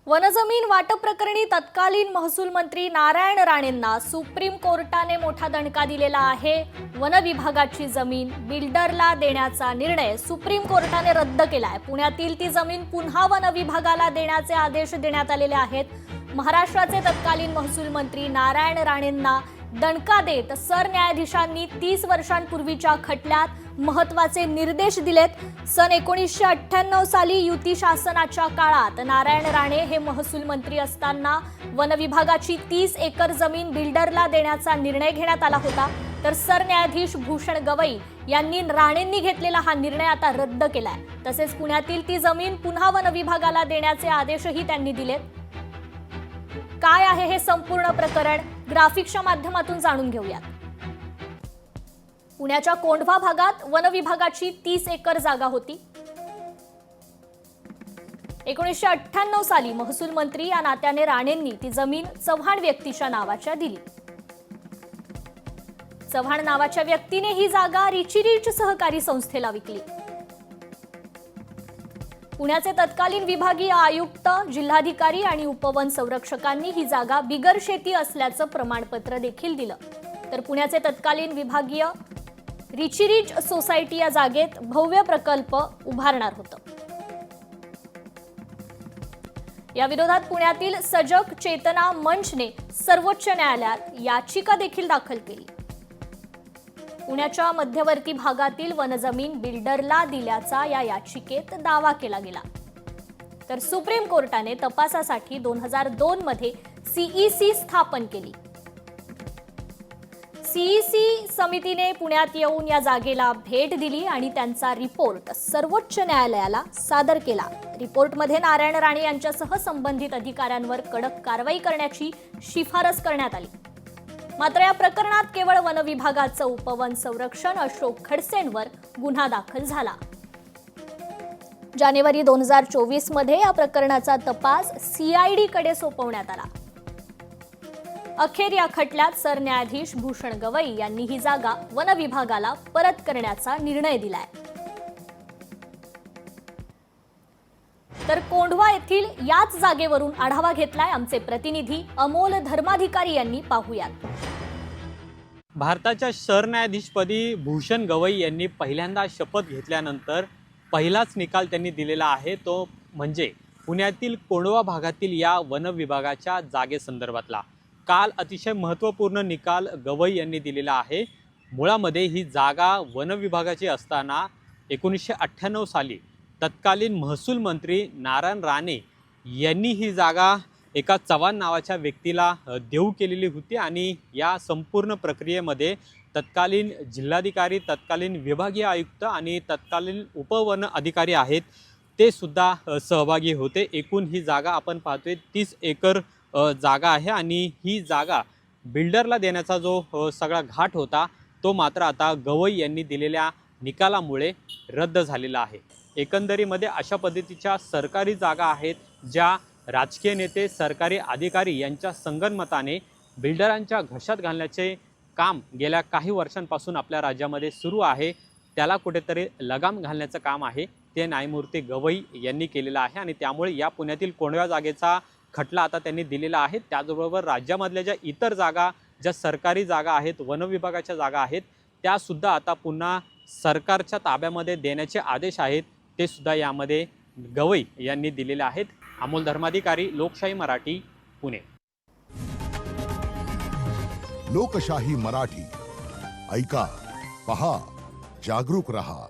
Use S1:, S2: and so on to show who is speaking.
S1: वनजमीन वाटप प्रकरणी तत्कालीन महसूल मंत्री नारायण राणेंना सुप्रीम कोर्टाने मोठा दणका दिलेला आहे। वन विभागाची जमीन बिल्डरला देण्याचा निर्णय सुप्रीम कोर्टाने रद्द केलाय। पुण्यातील ती जमीन पुन्हा वन विभागाला देण्याचे आदेश देण्यात आलेले आहेत। महाराष्ट्राचे तत्कालीन महसूल मंत्री नारायण राणेंना दणका देत सरन्यायाधीशांनी 30 वर्षांपूर्वीच्या खटल्यात महत्त्वाचे निर्देश दिलेत। सन 1998 साली युती शासनाच्या काळात नारायण राणे हे महसूल मंत्री असताना वन विभागाची 30 एकर जमीन बिल्डरला देण्याचा निर्णय घेण्यात आला होता। तर सरन्यायाधीश भूषण गवई यांनी राणेंनी घेतलेला हा निर्णय आता रद्द केलाय। तसेच पुण्यातील ती जमीन पुन्हा वन विभागाला देण्याचे आदेशही त्यांनी दिलेत। काय आहे हे संपूर्ण प्रकरण ग्राफिक्सच्या माध्यमातून जाणून घेऊयात। पुण्याच्या कोंढवा भागात वन विभागाची 30 एकर जागा होती। 1998 साली महसूल मंत्री या नात्याने राणेंनी ती जमीन चव्हाण व्यक्तीच्या नावाच्या दिली। चव्हाण नावाच्या व्यक्तीने ही जागा रिचिरीच सहकारी संस्थेला विकली। पुण्याचे तत्कालीन विभागीय आयुक्त, जिल्हाधिकारी आणि उपवन संरक्षकांनी ही जागा बिगर शेती असल्याचं प्रमाणपत्र देखील दिलं। तर पुण्याचे तत्कालीन विभागीय रिचिरीच सोसायटी या जागेत भव्य प्रकल्प उभारणार होतं। या विरोधात पुण्यातील सजग चेतना मंचने सर्वोच्च न्यायालयात याचिका देखील दाखल केली। पुण्याच्या मध्यवर्ती भागातील वनजमीन बिल्डरला दिल्याचा या याचिकेत दावा केला गेला। तर सुप्रीम कोर्टाने तपासासाठी 2002 मध्ये सीईसी स्थापन केली। सीईसी समितीने पुण्यात येऊन या जागेला भेट दिली आणि त्यांचा रिपोर्ट सर्वोच्च न्यायालयाला सादर केला। रिपोर्टमध्ये नारायण राणे यांच्यासह संबंधित अधिकाऱ्यांवर कडक कारवाई करण्याची शिफारस करण्यात आली। मात्र या प्रकरणात केवळ वन विभागाचं उपवन संरक्षण अशोक खडसेंवर गुन्हा दाखल झाला। जानेवारी 2024 मध्ये या प्रकरणाचा तपास सीआयडी कडे सोपवण्यात आला। अखेर या खटल्यात सरन्यायाधीश भूषण गवई यांनी ही जागा वन विभागाला परत करण्याचा निर्णय दिलाय। तर कोंढवा येथील याच जागेवरून आढावा घेतलाय आमचे प्रतिनिधी अमोल धर्माधिकारी यांनी। पाहूयात।
S2: भारताच्या सरन्यायाधीशपदी भूषण गवई यांनी पहिल्यांदा शपथ घेतल्यानंतर पहिलाच निकाल त्यांनी दिलेला आहे, तो म्हणजे पुण्यातील कोंढवा भागातील या वन विभागाच्या जागेसंदर्भातला। काल अतिशय महत्त्वपूर्ण निकाल गवई यांनी दिलेला आहे। मुळामध्ये ही जागा वन विभागाची असताना 1998 साली तत्कालीन महसूल मंत्री नारायण राणे यांनी ही जागा एका चव्हाण नावाच्या व्यक्तीला देऊ केलेली होती आणि या संपूर्ण प्रक्रियेमध्ये तत्कालीन जिल्हाधिकारी, तत्कालीन विभागीय आयुक्त आणि तत्कालीन उपवन अधिकारी आहेत ते सुद्धा सहभागी होते। एकूण ही जागा आपण पाहतोय 30 एकर जागा आहे आणि ही जागा बिल्डरला देण्याचा जो सगळा घाट होता तो मात्र आता गवई यांनी दिलेल्या निकालामुळे रद्द झालेला आहे। एकंदरीमध्ये अशा पद्धतीच्या सरकारी जागा आहेत ज्या राजकीय नेते, सरकारी अधिकारी यांच्या संगनमताने बिल्डरांच्या घशात घालण्याचे काम गेल्या काही वर्षांपासून आपल्या राज्यामध्ये सुरू आहे। त्याला कुठेतरी लगाम घालण्याचं काम आहे ते न्यायमूर्ती गवई यांनी केलेलं आहे आणि त्यामुळे या पुण्यातील कोंढव्या जागेचा खटला आता त्यांनी दिलेला आहे। त्याचबरोबर राज्यामधल्या ज्या इतर जागा, ज्या सरकारी जागा आहेत, वन विभागाच्या जागा आहेत, त्यासुद्धा आता पुन्हा सरकारच्या ताब्यामध्ये देण्याचे आदेश आहेत ते सुद्धा यामध्ये गवई यांनी दिलेले आहेत। अमोल धर्माधिकारी, लोकशाही मराठी, पुणे।
S3: लोकशाही मराठी ऐका, पहा, जागरूक रहा।